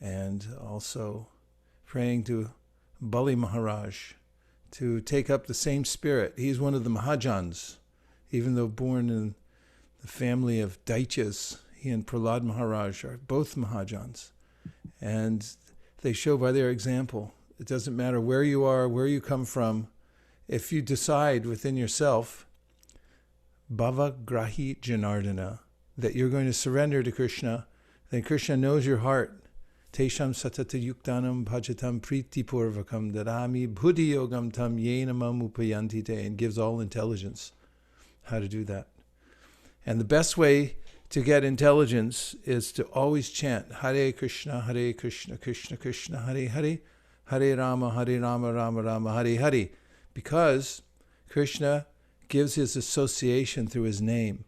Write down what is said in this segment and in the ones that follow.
and also praying to Bali Maharaj to take up the same spirit. He's one of the Mahajans, even though born in the family of Daityas. He and Prahlad Maharaj are both Mahajans. And they show by their example, it doesn't matter where you are, where you come from, if you decide within yourself, Bhava Grahi Janardana, that you're going to surrender to Krishna, then Krishna knows your heart. Tesham satata yuktanam bhajatam priti purvakam dadami buddhi yogam tam yena mam upayanti te, and gives all intelligence how to do that. And the best way to get intelligence is to always chant Hare Krishna, Krishna Krishna, Hare Hare, Hare Rama, Rama Rama, Hare Hare, because Krishna gives his association through his name.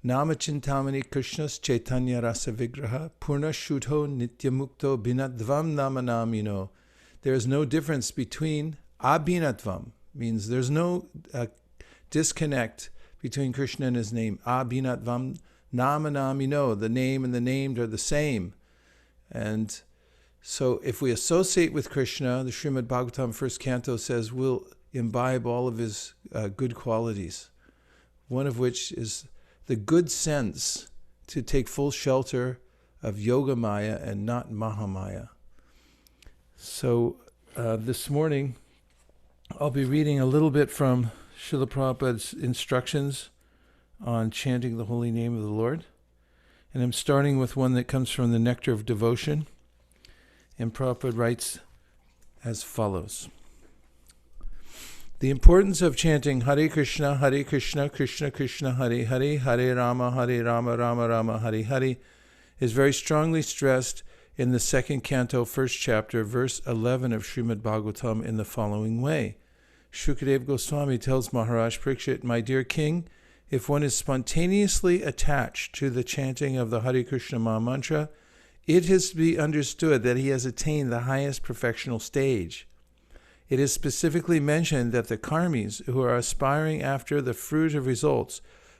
Nama Chintamani Krishnas Chaitanya Rasa Vigraha Purna Shudho Nityamukto Binatvam Namanamino. There is no difference between Abhinatvam, means there's no disconnect between Krishna and his name. Abhinatvam Namanamino, the name and the named are the same. And so if we associate with Krishna, the Srimad Bhagavatam first canto says we'll imbibe all of his good qualities, one of which is the good sense to take full shelter of Yoga Maya and not Mahamaya. So this morning, I'll be reading a little bit from Srila Prabhupada's instructions on chanting the holy name of the Lord. And I'm starting with one that comes from the Nectar of Devotion. And Prabhupada writes as follows. The importance of chanting Hare Krishna, Krishna Krishna, Hare Hare, Hare Rama, Rama Rama, Hare Hare is very strongly stressed in the second canto, first chapter, verse 11 of Srimad Bhagavatam in the following way. Shukadeva Goswami tells Maharaj Parikshit, my dear king, if one is spontaneously attached to the chanting of the Hare Krishna Maha Mantra, it is to be understood that he has attained the highest perfectional stage. It is specifically mentioned that the karmis who are aspiring after the fruit of results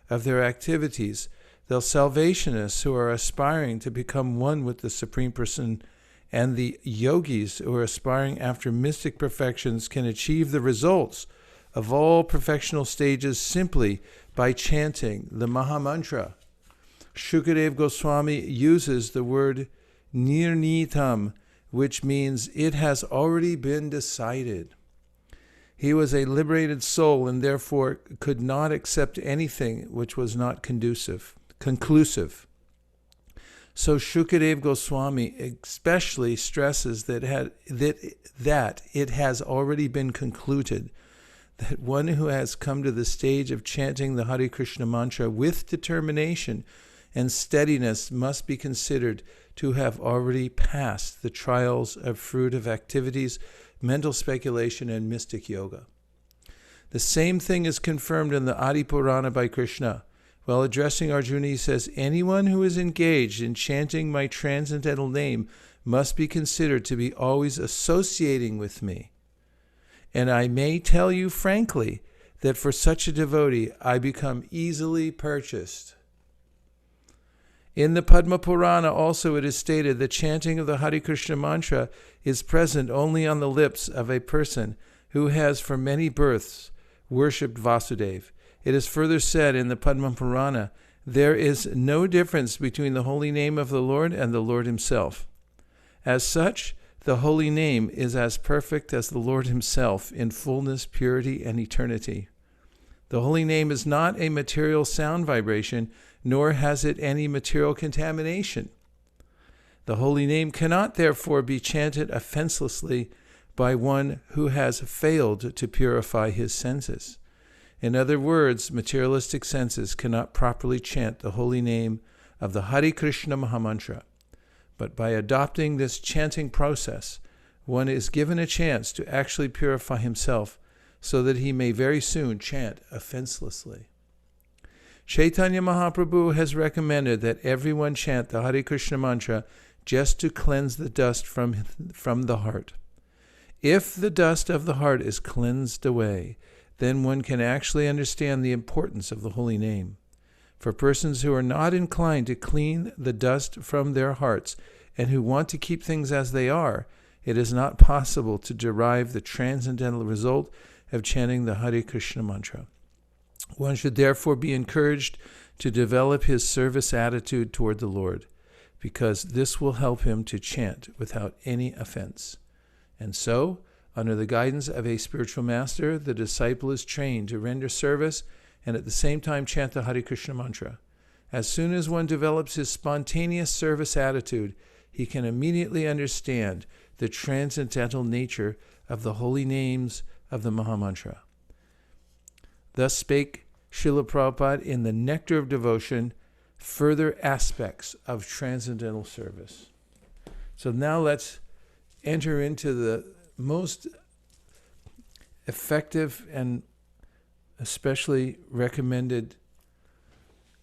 of their activities, the salvationists who are aspiring to become one with the Supreme Person, and the yogis who are aspiring after mystic perfections can achieve the results of all perfectional stages simply by chanting the Maha Mantra. Shukadeva Goswami uses the word nirnitam, which means it has already been decided. He was a liberated soul and therefore could not accept anything which was not conclusive. So Shukadeva Goswami especially stresses that it has already been concluded that one who has come to the stage of chanting the Hare Krishna mantra with determination and steadiness must be considered to have already passed the trials of fruit of activities, mental speculation, and mystic yoga. The same thing is confirmed in the Adi Purana by Krishna. While addressing Arjuna, he says, anyone who is engaged in chanting my transcendental name must be considered to be always associating with me. And I may tell you frankly that for such a devotee, I become easily purchased. In the Padma Purana also it is stated that chanting of the Hare Krishna mantra is present only on the lips of a person who has for many births worshipped Vasudeva. It is further said in the Padma Purana, there is no difference between the holy name of the Lord and the Lord himself. As such, the holy name is as perfect as the Lord himself in fullness, purity, and eternity. The holy name is not a material sound vibration, nor has it any material contamination. The holy name cannot therefore be chanted offenselessly by one who has failed to purify his senses. In other words, materialistic senses cannot properly chant the holy name of the Hare Krishna Mahamantra. But by adopting this chanting process, one is given a chance to actually purify himself so that he may very soon chant offenselessly. Chaitanya Mahaprabhu has recommended that everyone chant the Hare Krishna mantra just to cleanse the dust from the heart. If the dust of the heart is cleansed away, then one can actually understand the importance of the holy name. For persons who are not inclined to clean the dust from their hearts, and who want to keep things as they are, it is not possible to derive the transcendental result of chanting the Hare Krishna mantra. One should therefore be encouraged to develop his service attitude toward the Lord, because this will help him to chant without any offense. And so, under the guidance of a spiritual master, the disciple is trained to render service and at the same time chant the Hare Krishna mantra. As soon as one develops his spontaneous service attitude, he can immediately understand the transcendental nature of the holy names of the Maha Mantra. Thus spake Srila Prabhupada in the Nectar of Devotion, further aspects of transcendental service. So now let's enter into the most effective and especially recommended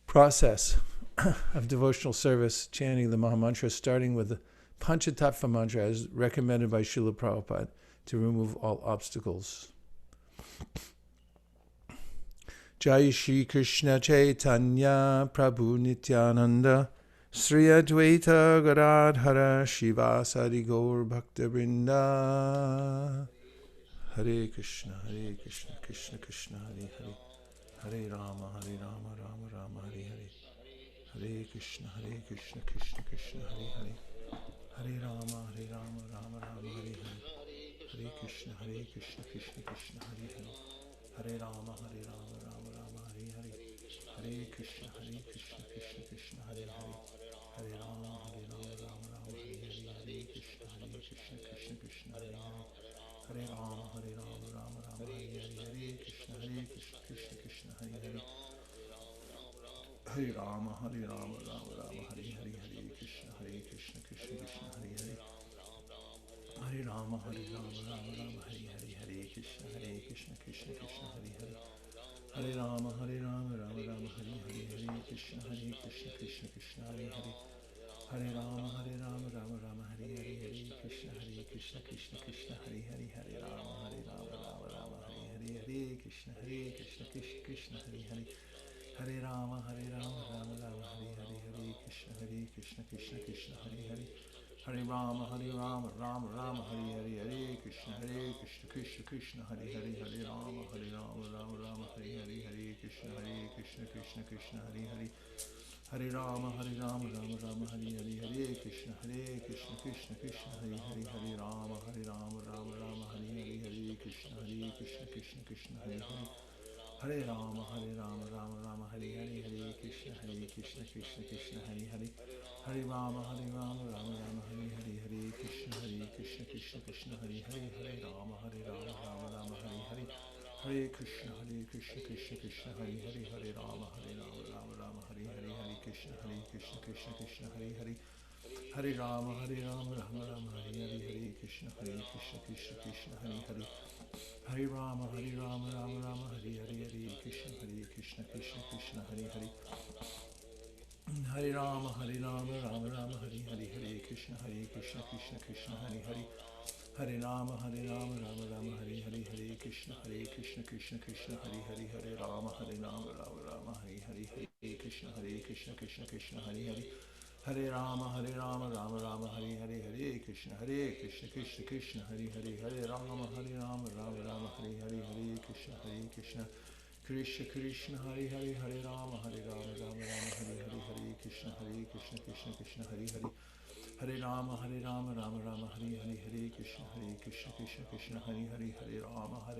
process of devotional service, chanting the Maha Mantra, starting with the Panchatattva mantra as recommended by Srila Prabhupada to remove all obstacles. Jai Shri Krishna Chaitanya Prabhu Nityananda Sri Advaita Gadadhara Shivasari Gaur Bhakta Vrinda. Hare Krishna Krishna Krishna Hare Hare Hare Rama Rama Rama Hare Hare Hare Krishna Krishna Krishna Hare Hare Hare Rama Rama Rama Hare Hare Hare Krishna Krishna Krishna Hare Hare Hare Rama Rama Rama Hare Hare Hare Krishna Krishna Krishna Hare Hare Hare Rama Rama Rama Hare Hare Hare Krishna Krishna Krishna Hare Hare Hare Rama Rama Rama Hare Hare Hare Krishna Krishna Krishna Hare Hare Hare Rama Rama Rama Hare Hare Hare Krishna Krishna Krishna Hare Hare Hare Rama Rama Rama Hare Hare Hare Krishna Krishna Krishna Hare Hare Hare Rama Rama Rama Hare Hare Hare Krishna Krishna Krishna Hare Hare Hare Rama Rama Rama Hare Hare Hare Krishna Krishna Krishna Hare Hare Hare Rama Rama Rama Hare Hare Hare Krishna Krishna Hare Hare Hare Rama Rama Rama Hare Hare Hare Krishna Krishna Krishna Hare Hare Hare Rama Rama Rama Hare Hare Hare Krishna Krishna Krishna Hare Hare Hare Rama Rama Rama Hare Hare Hare Krishna Krishna Krishna Hare Hare Hare Rama Rama Rama Hare Hare Hare Krishna Krishna Krishna Hare Hare Hare Rama Rama Rama Hare Hare Hare Krishna Krishna Krishna Hare Hare Hare Rama Rama Rama Hare Hare Hare Krishna Krishna Krishna Hare Hare Hare Rama Rama Rama Hare Hare Hare Krishna Krishna Krishna Hare Hare Hare Rama Rama Rama Hare Hare Hare Krishna Krishna Krishna Hare Hare Hare Rama Rama Rama Hare Hare Hare Krishna Krishna Krishna Hare Hare Hare Rama Rama Rama Hare Hare Hare Krishna Krishna Krishna Hare Hare Hare Rama Rama Rama Hare Hare Hare Krishna Krishna Krishna Hare Hare Hare Rama Rama Rama Hare Hare Hare Krishna Krishna Krishna Hare Hare Hare Rama Rama Rama Hare Hare Hare Krishna Krishna Krishna Hare Hare Hare Rama Rama Rama Hare Hare Hare Krishna Krishna Krishna Hare Hare Hare Rama Rama Rama Hare Hare Hare Krishna Krishna Krishna Hare Hare Hare Rama Rama Rama Hare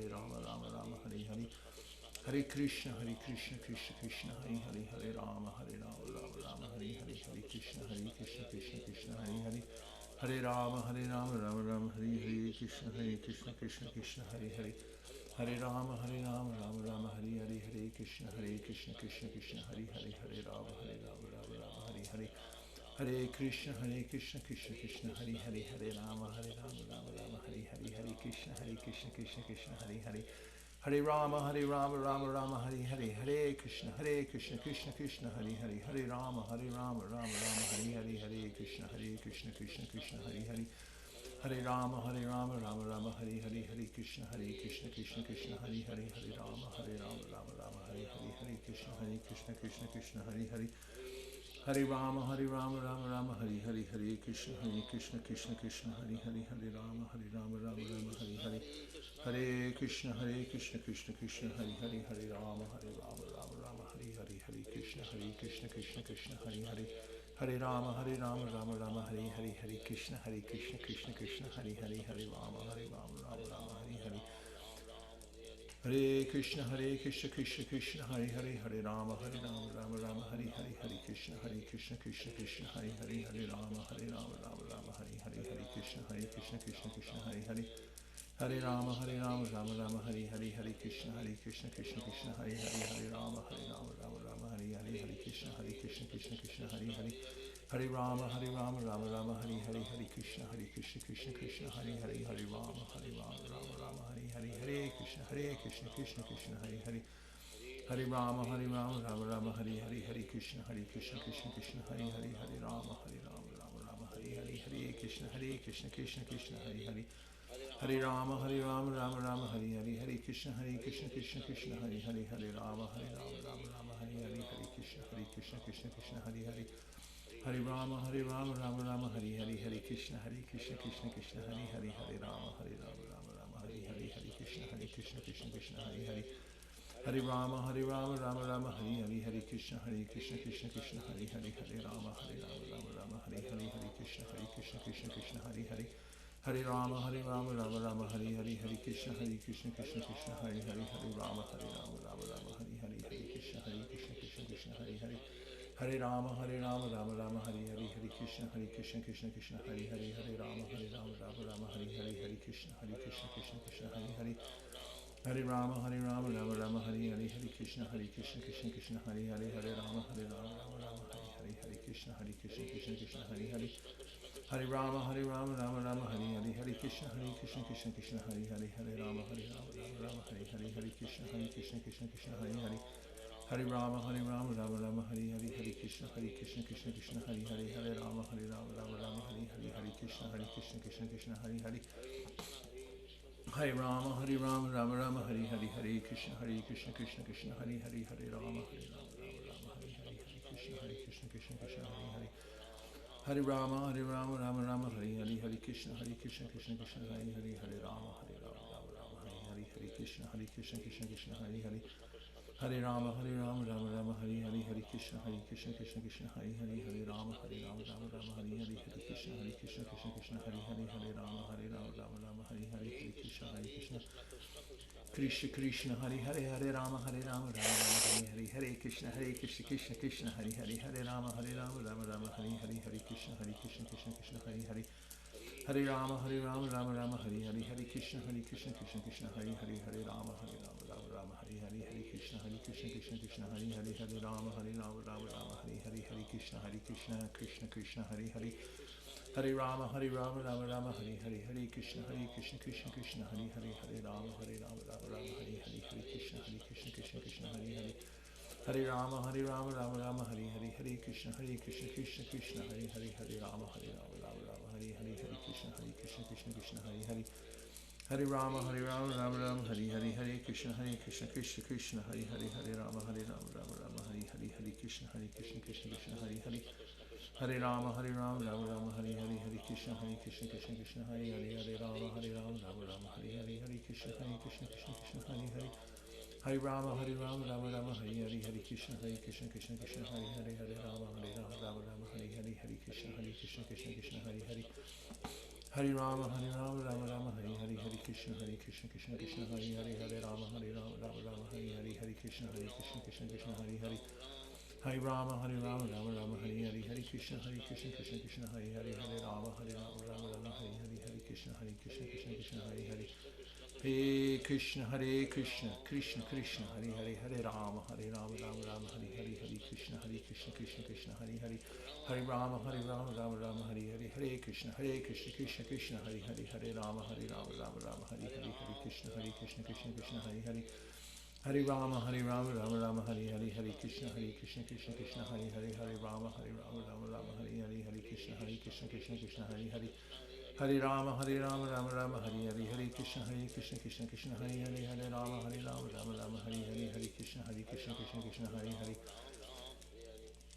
Hare Hare Krishna Krishna Krishna Hare Hare Hare Rama Rama Rama Hare Hare Hare Krishna Krishna Krishna Hare Hare Hare Rama Rama Rama Hare Hare Hare Krishna Krishna Krishna Hare Hare Hare Rama Rama Rama Hare Hare Hare Krishna Krishna Krishna Hare Hare Hare Rama Rama Hare Hare Hare Krishna Krishna Krishna Hare Hare Hare Rama Rama Rama Hare Hare Krishna Krishna Krishna Hare Hare Hare Rama Rama Rama Hare Hare Hare Krishna Krishna Krishna Hare Hare Hare Rama Rama Hare Hare Hare Krishna Krishna Krishna Hare Hare Hare Rama Rama Hare Hare Hare Krishna Krishna Hare Hare Hare Rama Rama Rama Hare Hare Hare Krishna Krishna Krishna Hare Hare Hare Rama Rama Hare Hare Hare Krishna Krishna Hare Hare Hare Rama Rama Rama Hare Hare Hare Krishna Krishna Krishna Hare Hare Hare Rama Rama Rama Hare Hare Hare Krishna Krishna Krishna Hare Hare Hare Rama, Rama Rama, Hare Hare, Hare Krishna, Krishna Krishna, Hare Hare, Hare Rama, Rama Rama, Hare Hare, Hare Krishna, Krishna Krishna, Hare Hare, Hare Rama, Rama Rama, Hare Hare, Hare Krishna, Krishna Krishna, Hare Hare, Hare Rama, Rama Rama, Hare Hare, Hare Krishna, Krishna Krishna, Hare Hare, Hare Rama, Rama, Hare Hare. Hare Krishna, Krishna Krishna, Hare Hare, Hare Rama, Rama Rama, Hare Hare, Hare Krishna, Krishna Krishna, Hare Hare, Hare Rama, Rama, Hare Hare, Hare Krishna, Krishna, Hare Hare, Hare Rama, Rama Rama, Hare Hare, Hare Krishna, Krishna, Hare Hare, Hare Rama, Rama, Hare Hare, Hare Krishna, Krishna, Hare Hare, Hare Rama, Rama Rama, Hare Hare, Hare Krishna, Krishna, Hare Hare, Hare Rama, Rama, Hare Hare, Hare Krishna, Krishna, Hare Hare, Hare Rama, Rama Rama, Hare Hare, Hare Krishna, Krishna, Hare Hare, Hare Rama, Rama, Hare Hare, Hare Krishna, Krishna, Hare Hare, Hare Rama, Rama Rama, Hare Hare, Hare Krishna, Krishna, Hare Hare, Hare Rama, Rama, Hare Hare, Hare Krishna, Hare Hare, Hare Rama, Rama Rama, Hare Hare, Hare Krishna, Krishna, Hare Hare, Hare Rama, Rama, Hare Hare, Hare Krishna, Hare Hare, Hare Rama, Rama Rama, Hare Hare, Hare Krishna, Krishna, Hare Hare, Hare Rama, Rama, Hare Hare, Hare Krishna, Hare Hare, Hare Rama, Rama Rama, Hare Hare, Hare Krishna, Krishna, Hare Hare, Hare Rama, Rama, Hare Hare, Hare Krishna, Hare Hare, Hare Rama, Rama Rama, Hare Hare, Hare Krishna, Krishna, Hare Hare, Hare Rama, Rama, Hare Hare, Hare Krishna, Hare Hare, Hare Rama, Rama Rama, Hare Hare, Hare Krishna, Krishna, Hare Hare, Hare Rama, Rama, Hare Hare, Hare Krishna, Krishna, Hare Hare, Hare Rama, Rama Rama, Hare Hare, Hare Krishna, Krishna, Hare Hare, Hare Rama, Rama, Hare Hare, Hare Krishna, Krishna, Hare Hare, Hare Rama, Rama Rama, Hare Hare, Hare Krishna, Krishna, Hare Hare, Hare Rama, Rama, Hare Hare, Hare Krishna, Krishna, Hare Hare, Hare Rama, Rama Rama, Hare Hare, Hare Krishna, Krishna, Hare Hare, Hare Rama, Rama, Hare Hare, Hare Krishna, Hare Hare, Hare Rama, Rama Rama, Hare Hare, Hare Krishna, Krishna, Hare Hare, Hare Rama, Rama, Hare Hare, Hare Krishna, Krishna, Hare Hare, Hare Rama, Rama Rama, Hare Hare, Hare Krishna, Krishna, Hare Hare, Hare Rama, Rama Rama, Hare Hare, Hare Krishna, Hare Hare, Hare Rama, Rama, Hare Hare, Hare Krishna, Krishna, Hare Hare, Hare Rama, Rama, Hare Hare, Hare Krishna, Krishna, Hare Hare, Hare Rama, Rama, Hare Hare, Hare Krishna, Hare Hare, Hare Rama, Rama, Hare Hare, Hare Krishna, Krishna, Hare Hare, Hare Rama, Rama, Hare Hare, Hare Krishna, Krishna, Hare Hare, Hare Rama, Rama, Hare Hare, Hare Krishna, Krishna, Hare Hare, Hare Rama, Rama, Hare Hare, Hare Krishna, Krishna, Hare Hare, Hare Rama, Rama, Hare Hare, Hare Krishna, Krishna, Hare Hare, Hare Rama, Rama, Hare Hare, Hare Krishna, Krishna, Hare Hare, Hare Rama, Rama, Hare Hare, Hare Krishna, Krishna, Hare Hare, Hare Rama, Rama, Hare Hare, Hare Krishna, Krishna, Hare Hare, Hare Rama, Rama, Hare Hare, Hare Krishna, Krishna, Hare Hare, Hare Rama, Rama, Hare Hare, Hare Krishna, Krishna, Hare Hare, Hare Rama, Rama, Hare Hare, Hare Krishna, Krishna, Hare Hare, Hare Rama, Rama, Hare Hare, Hare Krishna, Krishna, Hare Hare, Hare Rama, Rama, Hare Hare, Hare Krishna, Krishna, Hare Hare, Hare Rama, Rama, Hare Hare, Hare Krishna, Krishna, Hare Hare, Hare Rama, Rama, Hare Hare, Hare Krishna, Krishna, Hare Hare, Hare Rama, Rama, Hare Hare, Hare Krishna, Krishna, Hare Hare, Hare Rama, Rama, Hare Hare, Hare Krishna, Krishna, Hare Hare, Hare Krishna, Krishna, Krishna, Hare Hare, Hare Rama, Rama, Hare Hare, Hare Krishna, Krishna, Hare Hare, Hare Rama, Rama, Hare Hare, Hare Krishna, Krishna, Hare Hare, Hare Rama, Rama, Hare Hare, Hare Krishna, Krishna, Hare Hare, Hare Rama, Rama, Hare Hare, Hare Krishna, Krishna, Hare Hare, Hare Rama, Rama, Hare Hare, Hare Krishna, Krishna, Hare Hare, Hare Rama, Rama, Hare Hare, Hare Krishna, Krishna, Hare Hare, Hare Rama, Rama, Hare Hare, Hare Krishna, Krishna, Hare Hare,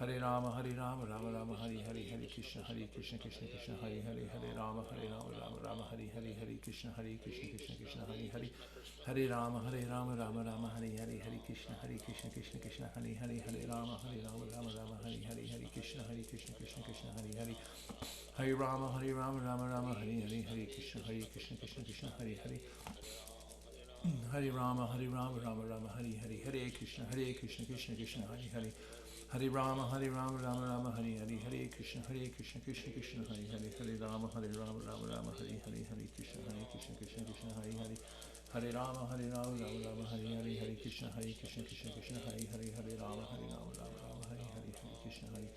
Hare Rama, Rama Rama, Hare Hare, Hare Krishna, Krishna Krishna, Hare Hare, Hare Rama, Rama Rama, Hare Hare, Hare Krishna, Krishna Krishna, Hare Hare, Hare Rama, Rama Rama, Hare Hare, Hare Krishna, Krishna Krishna, Hare Hare, Hare Rama, Rama Rama, Hare Hare, Hare Krishna, Krishna Krishna, Hare Hare, Hare Rama, Rama Rama, Hare Hare, Hare Krishna, Krishna Krishna, Hare Hare, Hare Rama, Rama Rama, Hare Hare, Hare Krishna, Krishna Krishna, Hare Hare, Hare Rama, Rama Rama, Hare Hare, Hare Krishna, Krishna Krishna, Hare Hare, Hare Rama, Rama Rama, Hare Hare, Hare Krishna, Krishna, Hare Hare, Hare Rama, Rama Rama, Hare Hare, Hare Krishna, Krishna, Hare Hare, Hare Rama, Rama Rama, Hare Hare,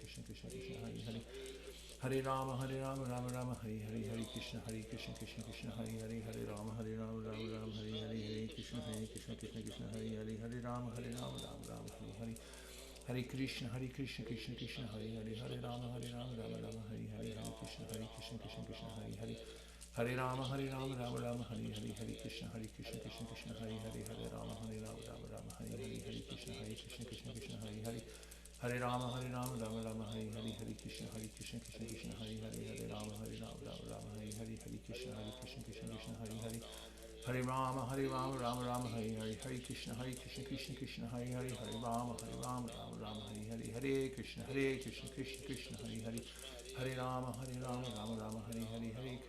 Hare Krishna, Krishna, Hare Hare, Hare Rama, Rama Rama, Hare Hare, Hare Krishna, Krishna, Hare Hare, Hare Rama, Rama Rama, Hare Hare, Hare Krishna, Krishna, Hare Hare, Hare Rama, Rama Rama, Hare Hare, Hare Krishna, Krishna, Hare Hare, Hare Rama, Rama Rama, Hare Hare, Hare Krishna, Krishna, Hare Hare, Hare Rama, Rama Rama, Hare Hare, Hare Krishna, Krishna, Hare Hare, Hare Rama, Rama Rama, Hare Hare, Hare Krishna, Krishna, Hare Hare, Hare Rama, Rama Rama, Hare Hare, Hare Krishna, Krishna, Hare Hare, Hare Rama, Rama, Hare Hare, Hare Krishna, Krishna, Hare Hare, Hare Rama, Rama Rama, Hare Hare, Hare Krishna, Krishna, Hare Hare, Hare Rama, Rama Rama, Hare Hare, Hare Krishna, Krishna, Hare Hare, Hare Rama, Rama Rama, Hare Hare, Hare Krishna, Krishna, Hare Hare, Hare Rama, Rama Rama, Hare Hare, Hare Krishna, Krishna, Hare Hare, Hare Rama, Rama Rama, Hare Hare, Hare Krishna, Krishna, Hare Hare, Hare Rama, Rama Rama, Hare Hare, Hare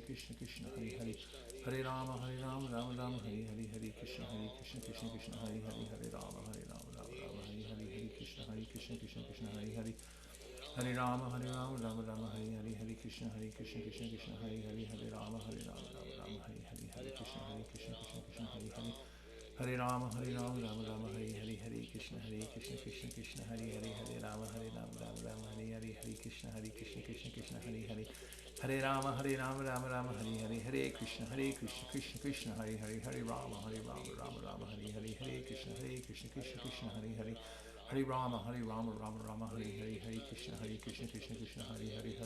Krishna, Krishna, Hare Hare, Hare Rama, Rama Rama, Hare Hare, Hare Krishna, Krishna, Hare Hare, Hare Rama, Rama Rama, Hare Hare, Hare Krishna, Krishna, Hare Hare, Hare Rama, Rama, Hare Hare, Hare Krishna, Krishna, Hare Hare, Hare Rama, Rama Rama, Hare Hare, Hare Krishna, Krishna, Hare Hare, Hare Rama, Rama Rama, Hare Hare, Hare Krishna, Krishna, Hare Hare, Hare Rama, Rama Rama, Hare Hare, Hare Krishna, Krishna, Hare Hare, Hare Rama, Rama Rama, Hare Hare, Hare Krishna,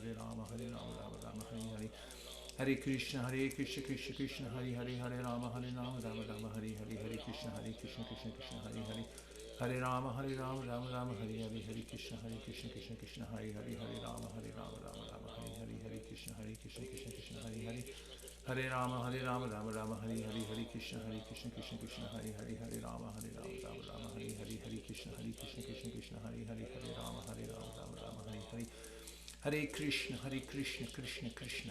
Krishna, Hare Hare, Hare Rama, Rama Rama, Hare Hare, Hare Krishna, Krishna, Hare Hare, Hare Rama, Rama Rama, Hare Hare, Hare Krishna, Krishna, Hare Hare, Hare Rama, Rama, Hare Hare, Hare Krishna, Krishna, Hare Hare, Hare Rama, Rama Rama, Hare Hare, Hare Krishna, Krishna, Hare Hare, Hare Rama, Rama, Hare Hare, Hare Krishna, Krishna, Hare Hare, Hare Rama, Rama, Hare Hare, Hare Krishna, Krishna Krishna, Hare Hare, Hare Rama, Rama Rama, Hare Hare, Hare Krishna, Krishna, Hare Hare, Hare Rama, Rama Rama, Hare Hare, Hare Krishna, Krishna, Hare Hare, Hare Rama, Rama Rama, Hare Hare, Hare Krishna, Krishna, Hare Hare,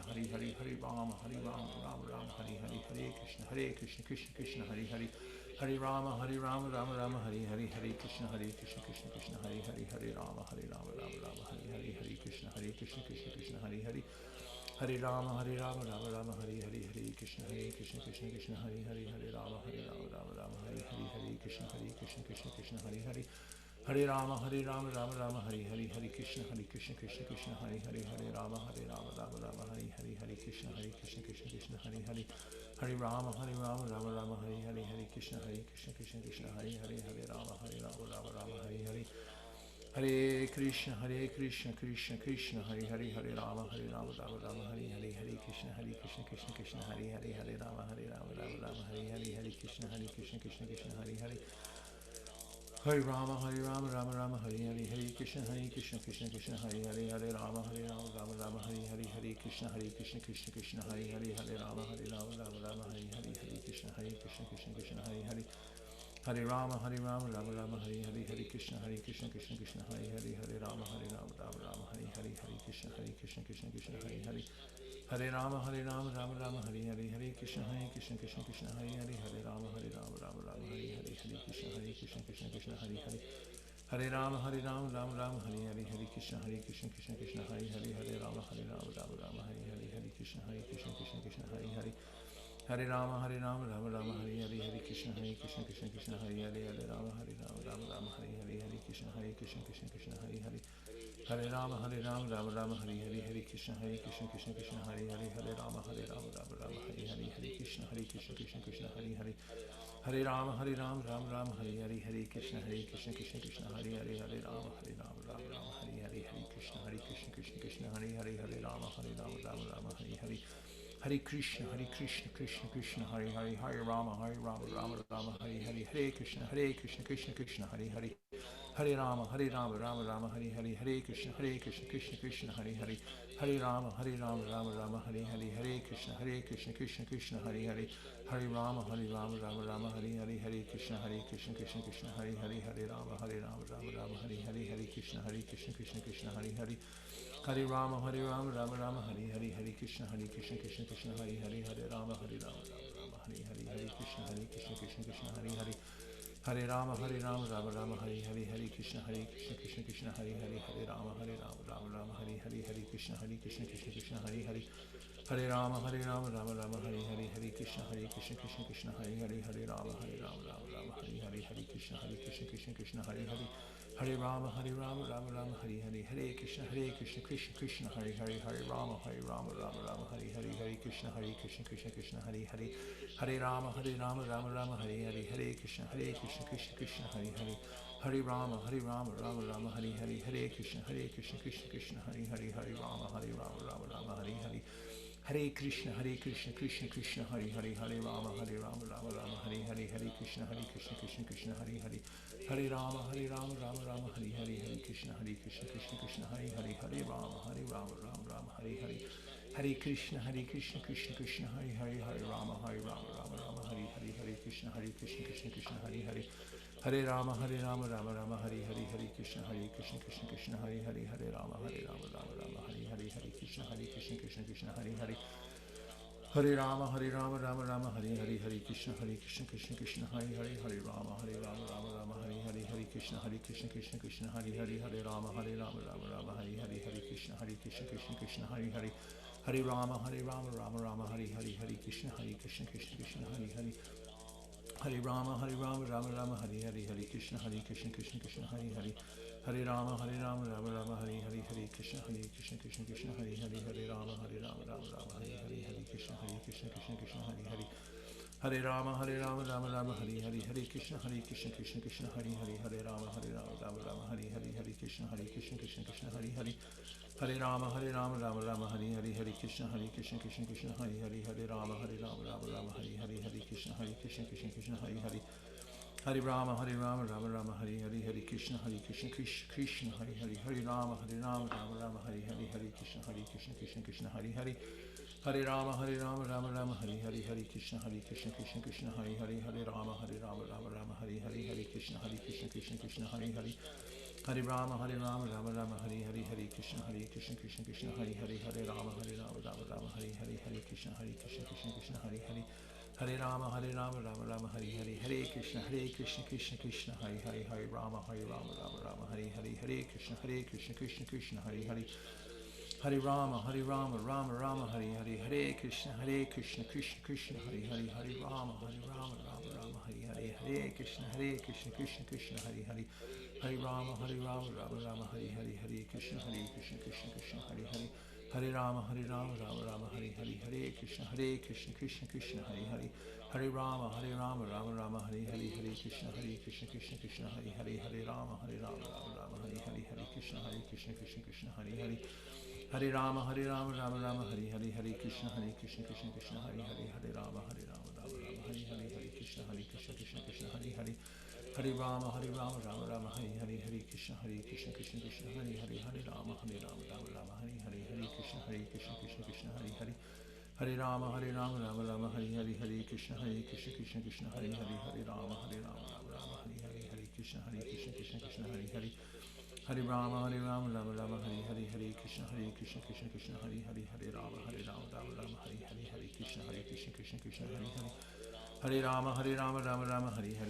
Hare Rama, Rama Rama, Hare Hare, Hare Krishna, Krishna, Hare Hare, Hare Rama, Rama, Hare Hare, Hare Krishna, Krishna, Hare Hare, Hare Rama, Rama Rama, Hare Hare, Hare Krishna, Krishna, Hare Hare, Hare Rama, Rama Rama, Hare Hare, Hare Krishna, Krishna, Hare Hare, Hare Rama, Rama Rama, Hare Hare, Hare Krishna, Krishna, Hare Hare, Hare Rama, Rama Rama, Hare Hare, Hare Krishna, Krishna, Hare Hare, Hare Rama, Rama Rama, Hare Hare, Hare Krishna, Krishna, Hare Hare, Hare Rama, Rama, Hare Hare, Hare Krishna, Krishna, Hare Hare, Hare Rama, Rama Rama, Hare Hare, Hare Krishna, Krishna, Hare Hare, Hare Rama, Rama Rama, Hare Hare, Hare Krishna, Krishna, Hare Hare, Hare Rama, Rama, Hare Hare, Hare Krishna, Krishna, Hare Hare, Hare Rama, Rama Rama, Hare Hare, Hare Krishna, Krishna, Hare Hare, Hare Rama, Rama, Hare Hare, Hare Krishna, Krishna, Hare Hare, Hare Rama, Rama Rama, Hare Hare, Hare Krishna, Krishna, Hare Hare, Hare Rama, Rama, Hare Hare, Hare Krishna, Hare Hare, Hare Rama, Rama Rama, Hare Hare, Hare Krishna, Krishna, Hare Hare, Hare Rama, Rama, Hare Hare, Hare Krishna, Krishna, Hare Hare, Hare Rama, Rama Rama, Hare Hare, Hare Krishna, Krishna, Hare Hare, Hare Rama, Rama, Hare Hare, Hare Krishna, Krishna, Hare Hare, Hare Rama, Rama Rama, Hare Hare, Hare Krishna, Krishna, Hare Hare, Hare Rama, Rama, Hare Hare, Hare Krishna, Krishna, Hare Hare, Hare Rama, Rama Rama, Hare Hare, Hare Krishna, Krishna, Hare Hare, Hare Rama, Rama, Hare Hare, Hare Krishna, Krishna, Hare Hare, Hare Rama, Rama, Hare Hare, Hare Krishna, Krishna, Hare Hare, Hare Rama, Rama Rama, Hare Hare, Hare Krishna, Krishna, Hare Hare, Hare Rama, Rama Rama, Hare Hare, Hare Krishna, Krishna Krishna, Hare Hare, Hare Rama, Rama Rama, Hare Hare, Hare Krishna, Krishna Krishna, Hare Hare, Hare Rama, Rama Rama, Hare Hare, Hare Krishna, Krishna Krishna, Hare Hare, Hare Rama, Rama Rama, Hare Hare, Hare Krishna, Krishna, Hare Hare, Hare Rama, Rama Rama, Hare Hare, Hare Krishna, Krishna, Hare Hare, Hare Rama, Rama Rama, Hare Hare, Hare Krishna, Krishna, Hare Hare, Hare Rama, Rama Rama, Hare Hare, Hare Krishna, Krishna, Hare Hare, Hare Rama, Rama Rama, Hare Hare, Hare Krishna, Krishna, Hare Hare, Hare Rama, Rama Rama, Hare Hare, Hare Krishna, Krishna, Hare Hare, Hare Rama, Rama, Hare Hare, Hare Krishna, Krishna, Hare Hare, Hare Rama, Rama Rama, Hare Hare, Hare Krishna, Krishna, Hare Hare, Hare Rama, Rama Rama, Hare Hare, Hare Krishna, Krishna, Hare Hare, Hare Rama, Rama Rama, Hare Hare, Hare Krishna, Krishna, Hare Hare, Hare Rama, Rama Rama, Hare Hare, Hare Krishna, Krishna, Hare Hare, Hare Rama, Rama, Hare Hare, Hare Krishna, Krishna, Hare Hare, Hare Rama, Rama, Hare Hare, Hare Krishna, Krishna, Hare Hare, Hare Rama, Rama, Hare Hare, Hare Krishna, Krishna, Hare Hare, Hare Rama, Rama, Hare Hare, Hare Krishna, Krishna, Hare Hare, Hare Rama, Rama, Hare Hare, Hare Krishna, Krishna, Hare Hare, Hare Rama, Rama, Hare Hare, Hare Krishna, Krishna, Hare Hare, Hare Rama, Rama, Hare Hare, Hare Krishna, Krishna, Hare Hare, Hare Rama, Rama, Hare Hare, Hare Krishna, Krishna, Hare Hare, Hare Rama, Rama, Hare Hare, Hare Krishna, Krishna, Hare Hare, Hare Rama, Rama, Hare Hare, Hare Krishna, Krishna, Hare Hare, Hare Rama, Rama, Hare Hare, Hare Krishna, Krishna, Hare Hare, Hare Rama, Rama, Hare Hare, Hare Krishna, Krishna, Hare Hare, Hare Rama, Rama, Hare Hare, Hare Krishna, Krishna, Hare Hare, Hare Rama, Rama, Hare Hare, Hare Krishna, Krishna, Hare Hare, Hare Rama, Rama, Hare Hare, Hare Krishna, Krishna, Hare Hare, Hare Rama, Rama, Hare Hare, Hare Krishna, Krishna, Hare Hare, Hare Rama, Rama, Hare Hare, Hare Krishna, Krishna, Hare Hare, Hare Rama, Rama, Hare Hare, Hare Krishna, Krishna, Hare Hare, Hare Rama, Rama, Hare Hare, Hare Krishna, Krishna, Hare Hare, Hare Rama, Rama, Hare Hare, Hare Krishna, Krishna, Hare Hare, Hare Rama, Rama, Hare Hare, Hare Krishna, Krishna, Hare Hare, Hare Rama, Rama, Hare Hare, Hare Krishna, Krishna, Hare Hare, Hare Rama, Rama, Hare Hare, Hare Krishna, Krishna, Hare Hare, Hare Rama, Rama, Hare Hare, Hare Krishna, Krishna, Hare Hare, Hare Rama, Rama, Hare Hare, Hare Krishna, Krishna, Hare Hare, Hare Rama, Rama, Hare Hare, Hare Krishna, Krishna, Hare Hare, Hare Rama, Rama, Hare Hare, Hare Krishna, Krishna, Hare Hare, Hare Rama, Rama, Hare Hare, Hare Krishna, Krishna, Hare Hare, Hare Rama, Rama, Hare Hare, Hare Krishna, Krishna, Hare Hare, Hare Rama, Rama, Hare Hare, Hare Krishna, Krishna, Hare Hare, Hare Rama, Rama, Hare Hare, Hare Krishna, Krishna, Hare Hare, Hare Rama, Rama, Hare Hare, Hare Krishna, Krishna, Hare Hare, Hare Rama, Rama, Hare Hare, Hare Krishna, Krishna, Hare Hare, Hare Rama, Rama, Hare Hare, Hare Krishna, Krishna, Hare Hare, Hare Rama, Rama, Hare Hare, Hare Krishna, Krishna, Hare Hare, Hare Rama, Rama, Hare Hare, Hare Krishna, Krishna, Hare Hare, Hare Rama, Rama, Hare Hare, Hare Krishna, Krishna, Hare Hare, Hare Rama, Rama, Hare Hare, Hare Krishna, Krishna, Hare Hare, Hare Rama, Rama, Hare Hare, Hare Krishna, Krishna, Hare Hare, Hare Rama, Rama,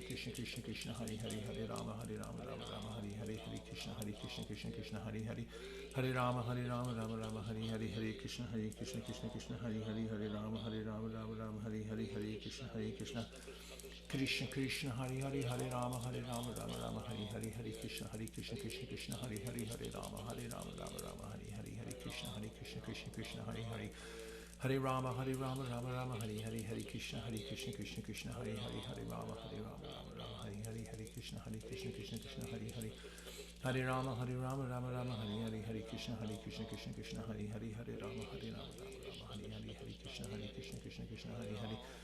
Hare Hare, Hare Krishna, Krishna, Hare Hare, Hare Rama, Rama, Hare Hare, Hare Krishna, Krishna, Hare Hare, Hare Rama, Rama, Hare Hare, Hare Krishna, Krishna, Hare Hare, Hare Rama, Rama, Hare Hare, Hare Krishna, Krishna, Hare Hare, Hare Rama, Rama, Hare Hare, Hare Krishna, Krishna, Hare Hare, Hare Rama, Rama, Hare Hare, Hare Krishna, Krishna, Hare Hare, Hare Rama, Rama, Hare Hare, Hare Krishna, Hare Hare, Hare Rama, Rama, Hare Hare, Hare Krishna, Krishna, Hare Hare, Hare Rama, Rama, Hare Hare, Hare Krishna, Krishna, Hare Hare, Hare Rama, Rama, Hare Hare, Hare Krishna, Krishna, Hare Hare, Hare Rama, Rama, Hare Hare, Hare Krishna, Krishna, Hare Hare,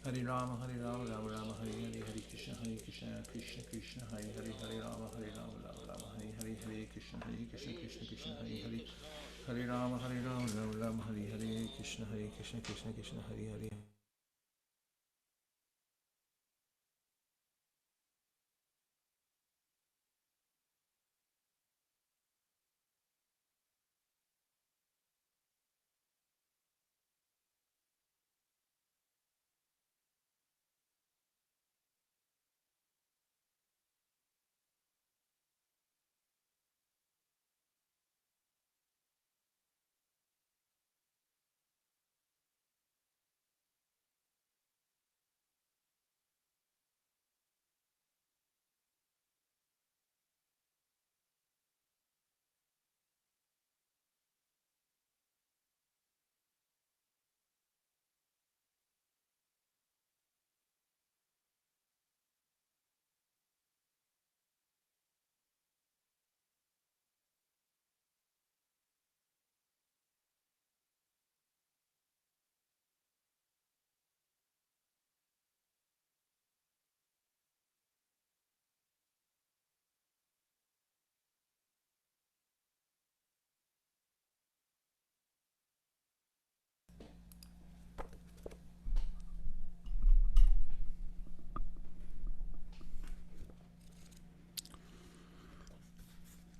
Hare Rama, Rama Rama, Hare Hare, Hare Krishna, Krishna Krishna, Hare Hare, Hare Rama, Rama Rama, Hare Hare, Hare Krishna, Krishna Krishna, Hare Hare, Hare Rama, Rama Rama, Hare Hare, Krishna, Krishna Krishna, Hare Hare.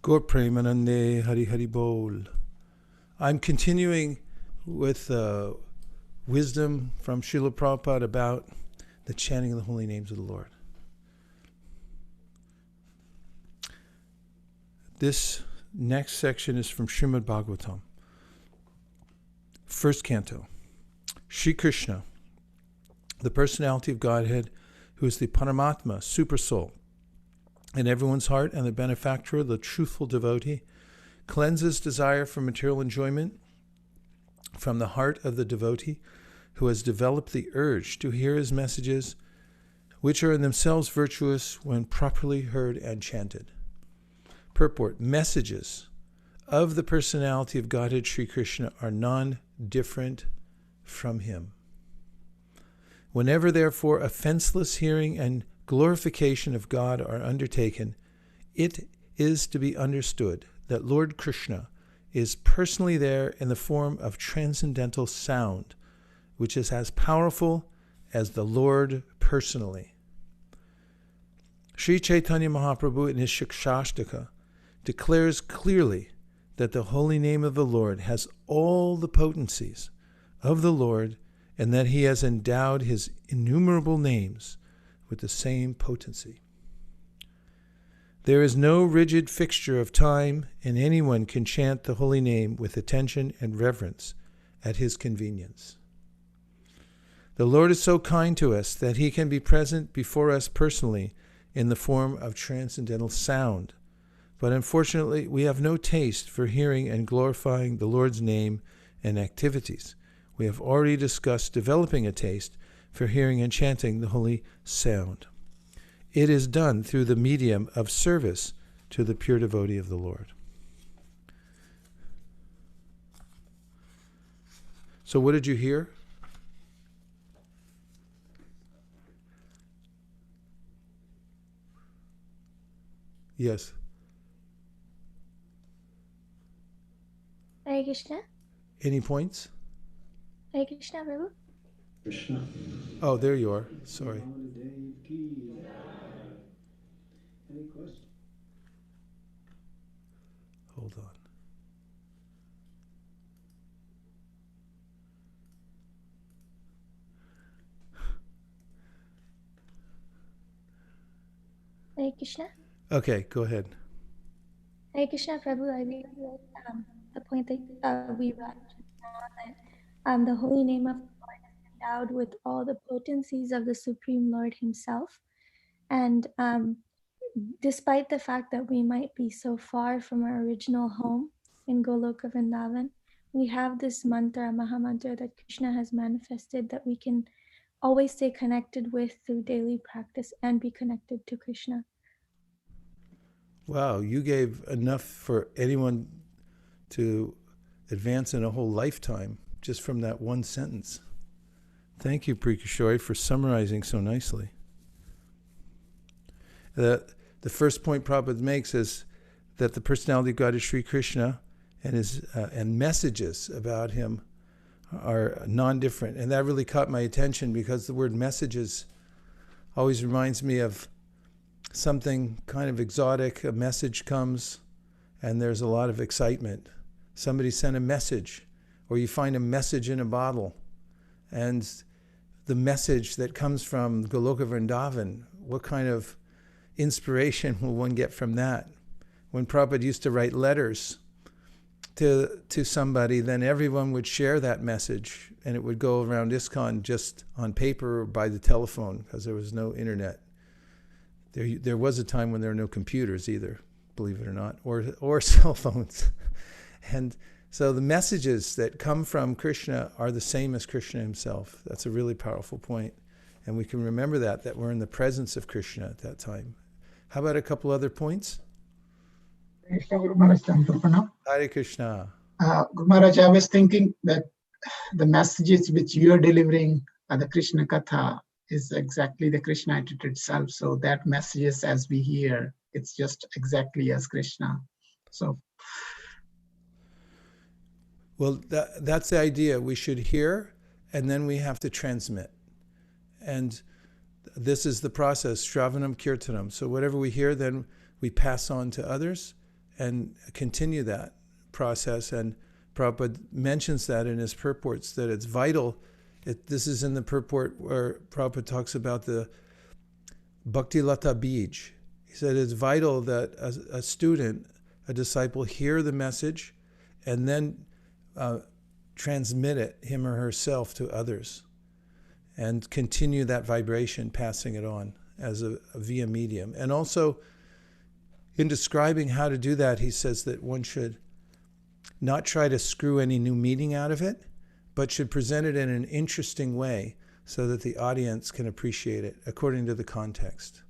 Gaur Premanande, Hari Hari Bol. I'm continuing with wisdom from Srila Prabhupada about the chanting of the holy names of the Lord. This next section is from Srimad Bhagavatam, first canto. Shri Krishna, the personality of Godhead, who is the Paramatma, super soul, in everyone's heart and the benefactor, the truthful devotee, cleanses desire for material enjoyment from the heart of the devotee who has developed the urge to hear his messages, which are in themselves virtuous when properly heard and chanted. Purport: messages of the personality of Godhead Sri Krishna are non-different from him. Whenever, therefore, offenseless hearing and glorification of God are undertaken, it is to be understood that Lord Krishna is personally there in the form of transcendental sound, which is as powerful as the Lord personally. Sri Chaitanya Mahaprabhu in his Shikshashtaka declares clearly that the holy name of the Lord has all the potencies of the Lord, and that he has endowed his innumerable names with the same potency. There is no rigid fixture of time, and anyone can chant the holy name with attention and reverence at his convenience. The Lord is so kind to us that he can be present before us personally in the form of transcendental sound. But unfortunately, we have no taste for hearing and glorifying the Lord's name and activities. We have already discussed developing a taste for hearing and chanting the holy sound. It is done through the medium of service to the pure devotee of the Lord. So what did you hear? Yes. Hare Krishna. Any points? Hare Krishna, Prabhu. Krishna. Oh, there you are. Sorry. Any questions? Hold on. Hare Krishna. Okay, go ahead. Hare Krishna, Prabhu. I really like the point that we read just now, that the holy name of the Lord is endowed with all the potencies of the Supreme Lord himself. And despite the fact that we might be so far from our original home in Goloka Vrindavan, we have this mantra, Maha mantra, that Krishna has manifested, that we can always stay connected with through daily practice and be connected to Krishna. Wow, you gave enough for anyone to advance in a whole lifetime just from that one sentence. Thank you, Prikishori, for summarizing so nicely. The first point Prabhupada makes is that the personality of God is Sri Krishna, and his and messages about him are non-different. And that really caught my attention because the word messages always reminds me of something kind of exotic. A message comes and there's a lot of excitement. Somebody sent a message, or you find a message in a bottle. And the message that comes from Goloka Vrindavan, what kind of inspiration will one get from that? When Prabhupada used to write letters to somebody, then everyone would share that message, and it would go around ISKCON just on paper or by the telephone, because there was no internet. There was a time when there were no computers either, believe it or not, or cell phones. And so the messages that come from Krishna are the same as Krishna himself. That's a really powerful point. And we can remember that we're in the presence of Krishna at that time. How about a couple other points? Guru Maharaj, Hare Krishna. Guru Maharaj, I was thinking that the messages which you are delivering at the Krishna Katha is exactly the Krishna attitude itself. So that messages as we hear, it's just exactly as Krishna. So, well, that's the idea. We should hear, and then we have to transmit. And this is the process, Shravanam Kirtanam. So whatever we hear, then we pass on to others and continue that process. And Prabhupada mentions that in his purports, that it's vital. This is in the purport where Prabhupada talks about the Bhakti Lata Bij. He said it's vital that a student, a disciple, hear the message and then transmit it, him or herself, to others, and continue that vibration, passing it on as a via medium. And also, in describing how to do that, he says that one should not try to screw any new meaning out of it, but should present it in an interesting way so that the audience can appreciate it according to the context.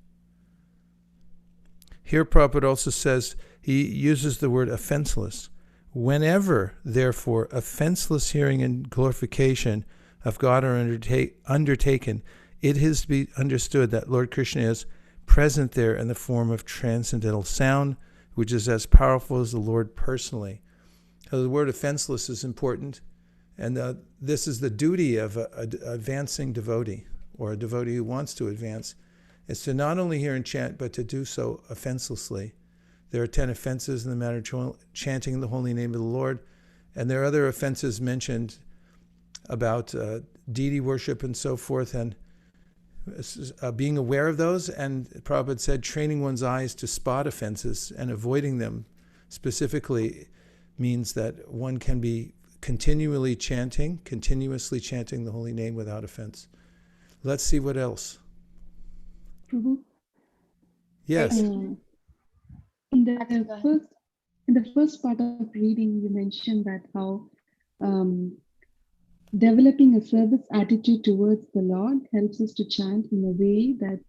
Here Prabhupada also says, he uses the word offenseless. Whenever, therefore, offenseless hearing and glorification of God are undertaken, it is to be understood that Lord Krishna is present there in the form of transcendental sound, which is as powerful as the Lord personally. So the word offenseless is important, and this is the duty of an advancing devotee, or a devotee who wants to advance, is to not only hear and chant, but to do so offenselessly. There are 10 offenses in the matter of chanting the holy name of the Lord, and there are other offenses mentioned about deity worship and so forth, and being aware of those. And Prabhupada said training one's eyes to spot offenses and avoiding them specifically means that one can be continuously chanting the holy name without offense. Let's see what else. Prabhu? Yes. In the first part of reading, you mentioned that how developing a service attitude towards the Lord helps us to chant in a way that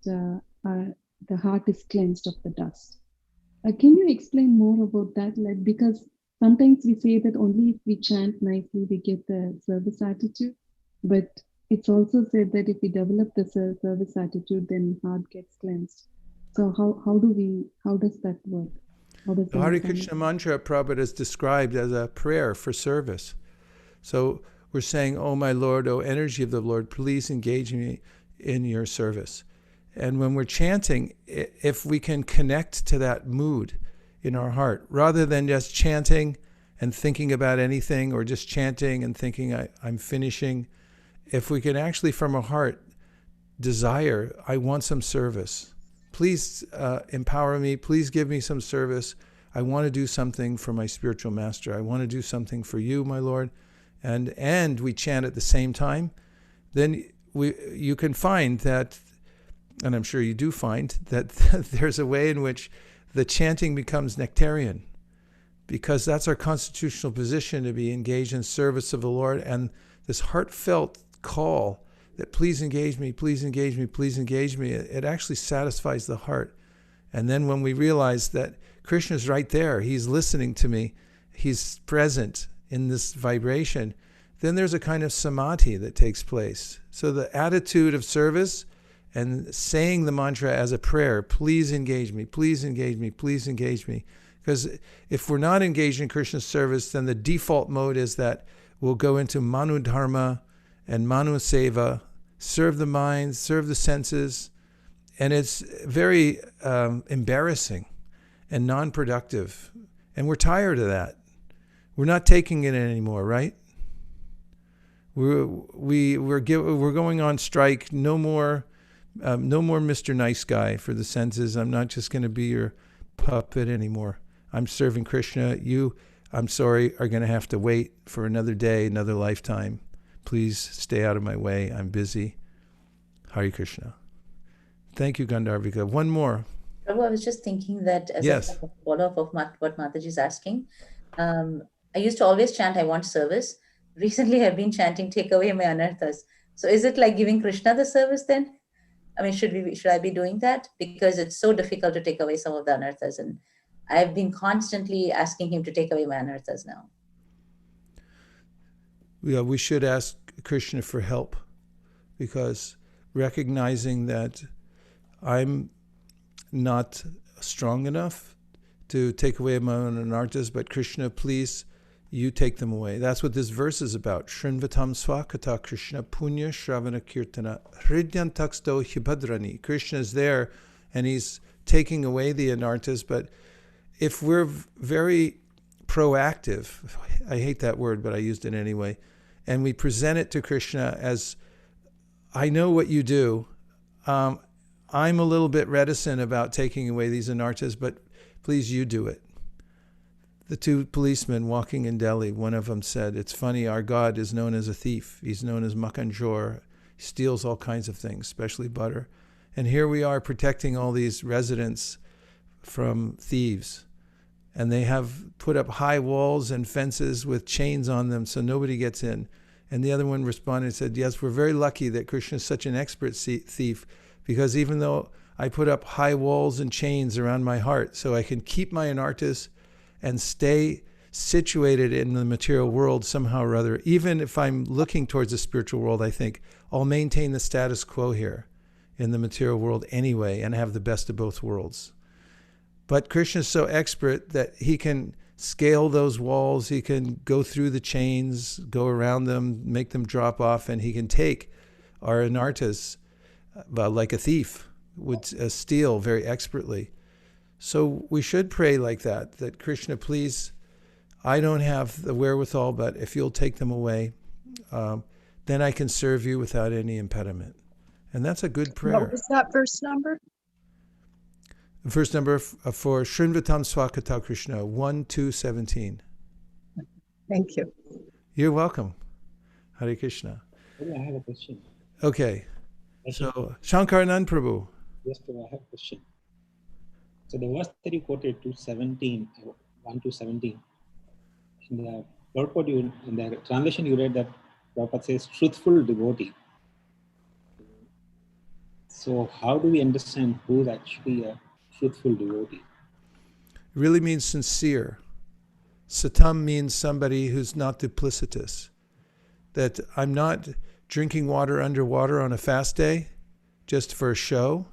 the heart is cleansed of the dust. Can you explain more about that? Like, because sometimes we say that only if we chant nicely we get the service attitude, but it's also said that if we develop the service attitude, then heart gets cleansed. So how does that work? The Hare Krishna mantra Prabhupada is described as a prayer for service. So we're saying, "Oh my Lord, oh energy of the Lord, please engage me in your service." And when we're chanting, if we can connect to that mood in our heart, rather than just chanting and thinking about anything, or just chanting and thinking I'm finishing, if we can actually from our heart desire, I want some service. Please empower me. Please give me some service. I want to do something for my spiritual master. I want to do something for you, my Lord. And we chant at the same time. Then you can find that, and I'm sure you do find, that there's a way in which the chanting becomes nectarian, because that's our constitutional position, to be engaged in service of the Lord. And this heartfelt call that please engage me, please engage me, please engage me, it actually satisfies the heart. And then when we realize that Krishna's right there, he's listening to me, he's present in this vibration, then there's a kind of samadhi that takes place. So the attitude of service and saying the mantra as a prayer, please engage me, please engage me, please engage me. Because if we're not engaged in Krishna's service, then the default mode is that we'll go into manu dharma and manu seva, serve the mind, serve the senses, and it's very embarrassing and non-productive. And we're tired of that. We're not taking it anymore, right? We're going on strike. No more Mr. Nice Guy for the senses. I'm not just going to be your puppet anymore. I'm serving Krishna. You, I'm sorry, are going to have to wait for another day, another lifetime. Please stay out of my way. I'm busy. Hare Krishna. Thank you, Gandharvika. One more. Prabhu, I was just thinking that as Yes. a follow-up of what Mataji is asking, I used to always chant, I want service. Recently, I've been chanting, take away my anarthas. So is it like giving Krishna the service then? I mean, should I be doing that? Because it's so difficult to take away some of the anarthas. And I've been constantly asking him to take away my anarthas now. Yeah, we should ask Krishna for help, because recognizing that I'm not strong enough to take away my own anarthas, but Krishna, please, you take them away. That's what this verse is about. Shrinvatam swakata Krishna punya shravana kirtana hridyantaksto hibadrani. Krishna is there and he's taking away the anarthas, but if we're very proactive, I hate that word, but I used it anyway, and we present it to Krishna as, I know what you do. I'm a little bit reticent about taking away these anarthas, but please, you do it. The two policemen walking in Delhi, one of them said, it's funny, our God is known as a thief. He's known as Makanjor. He steals all kinds of things, especially butter. And here we are protecting all these residents from thieves. And they have put up high walls and fences with chains on them so nobody gets in. And the other one responded and said, yes, we're very lucky that Krishna is such an expert thief, because even though I put up high walls and chains around my heart so I can keep my anarthas and stay situated in the material world somehow or other, even if I'm looking towards the spiritual world, I think I'll maintain the status quo here in the material world anyway and have the best of both worlds. But Krishna is so expert that he can scale those walls, he can go through the chains, go around them, make them drop off, and he can take our anarthas like a thief would steal very expertly. So we should pray like that Krishna, please, I don't have the wherewithal, but if you'll take them away, then I can serve you without any impediment. And that's a good prayer. What was that verse number? Verse number for Shrinvatam Swakata Krishna, 1-2-17. Thank you. You're welcome. Hare Krishna. I have a question. Okay. So, Shankaranand Prabhu. Yes, Prabhu, I have a question. So the verse that you quoted, 2:17, 1-17, in the purport in the translation you read that Prabhupada says truthful devotee. So how do we understand who is actually a truthful devotee? It really means sincere. Satam means somebody who's not duplicitous. That I'm not drinking water underwater on a fast day just for a show,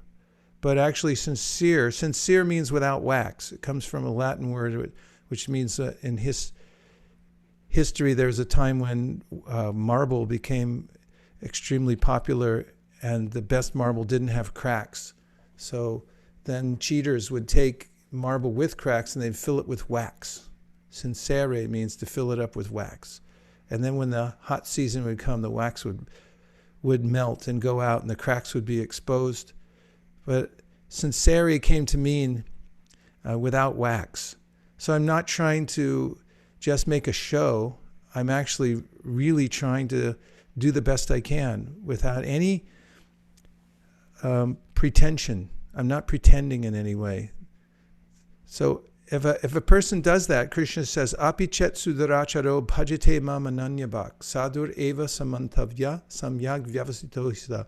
but actually sincere. Sincere means without wax. It comes from a Latin word which means in history there was a time when marble became extremely popular and the best marble didn't have cracks. So then cheaters would take marble with cracks and they'd fill it with wax. Sincere means to fill it up with wax. And then when the hot season would come, the wax would melt and go out and the cracks would be exposed. But sincere came to mean without wax. So I'm not trying to just make a show. I'm actually really trying to do the best I can without any pretension. I'm not pretending in any way. So if a person does that, Krishna says, Apichet sudaracharo bhajate mam ananyabhak sadur eva samantavya samyag vyavasito hisa.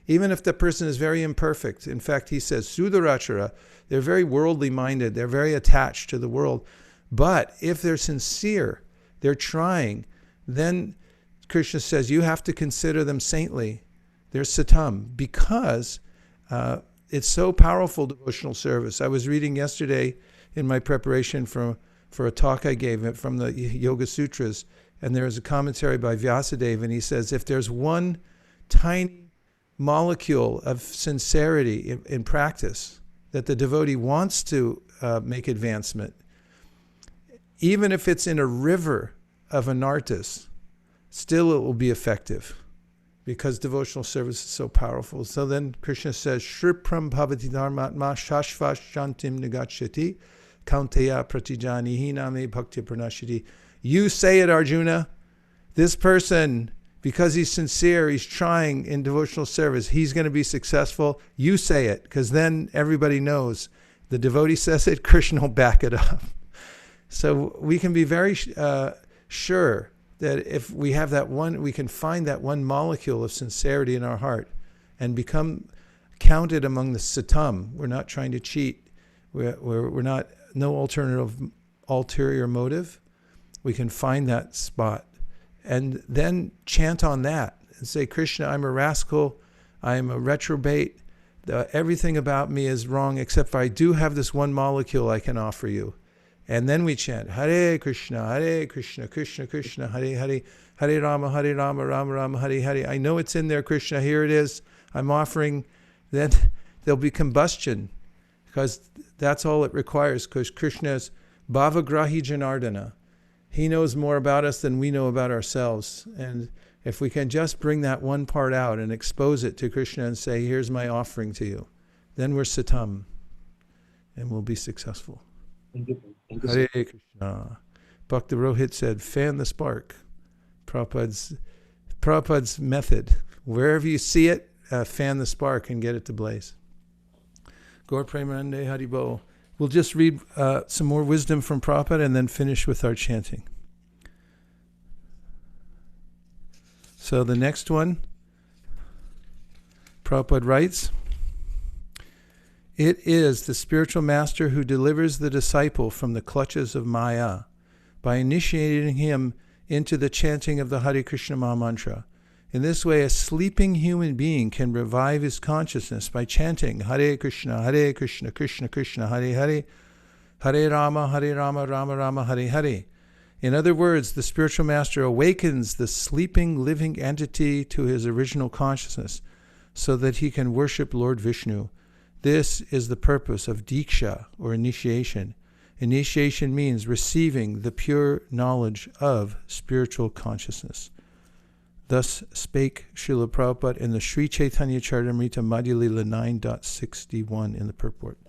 Even if the person is very imperfect, in fact, he says, sudarachara, they're very worldly minded, they're very attached to the world. But if they're sincere, they're trying, then Krishna says, you have to consider them saintly. They're satam, because it's so powerful, devotional service. I was reading yesterday in my preparation for a talk I gave from the Yoga Sutras, and there is a commentary by Vyasadeva, and he says, if there's one tiny molecule of sincerity in practice that the devotee wants to make advancement, even if it's in a river of anartas, still it will be effective, because devotional service is so powerful. So then Krishna says, Shripram bhavati dharmatma shashvash shantim negachyati kaunteya pratijanihi name bhakti pranashiti. You say it, Arjuna. This person, because he's sincere, he's trying in devotional service, he's going to be successful. You say it, because then everybody knows. The devotee says it, Krishna will back it up. So we can be very sure that if we have that one, we can find that one molecule of sincerity in our heart and become counted among the satam. We're not trying to cheat. We're not, no ulterior motive. We can find that spot and then chant on that and say, Krishna, I'm a rascal. I'm a reprobate. Everything about me is wrong, except I do have this one molecule I can offer you. And then we chant, Hare Krishna, Krishna Krishna, Hare Hare, Hare Rama, Rama Rama, Hare Hare. I know it's in there, Krishna. Here it is. I'm offering. Then there'll be combustion, because that's all it requires, because Krishna is Bhavagrahi Janardana. He knows more about us than we know about ourselves. And if we can just bring that one part out and expose it to Krishna and say, here's my offering to you, then we're satam, and we'll be successful. Thank you. Thank you, Hare sir. Krishna. Bhakti Rohit said, fan the spark. Prabhupada's method. Wherever you see it, fan the spark and get it to blaze. Gaur Premanande Haribo. We'll just read some more wisdom from Prabhupada and then finish with our chanting. So the next one, Prabhupada writes, it is the spiritual master who delivers the disciple from the clutches of Maya by initiating him into the chanting of the Hare Krishna Maha Mantra. In this way, a sleeping human being can revive his consciousness by chanting Hare Krishna, Krishna Krishna, Hare Hare, Hare Rama, Rama Rama, Hare Hare. In other words, the spiritual master awakens the sleeping, living entity to his original consciousness so that he can worship Lord Vishnu. This is the purpose of Diksha, or initiation. Initiation means receiving the pure knowledge of spiritual consciousness. Thus spake Srila Prabhupada in the Sri Chaitanya Charitamrita Madhya Lila 9.61 in the purport.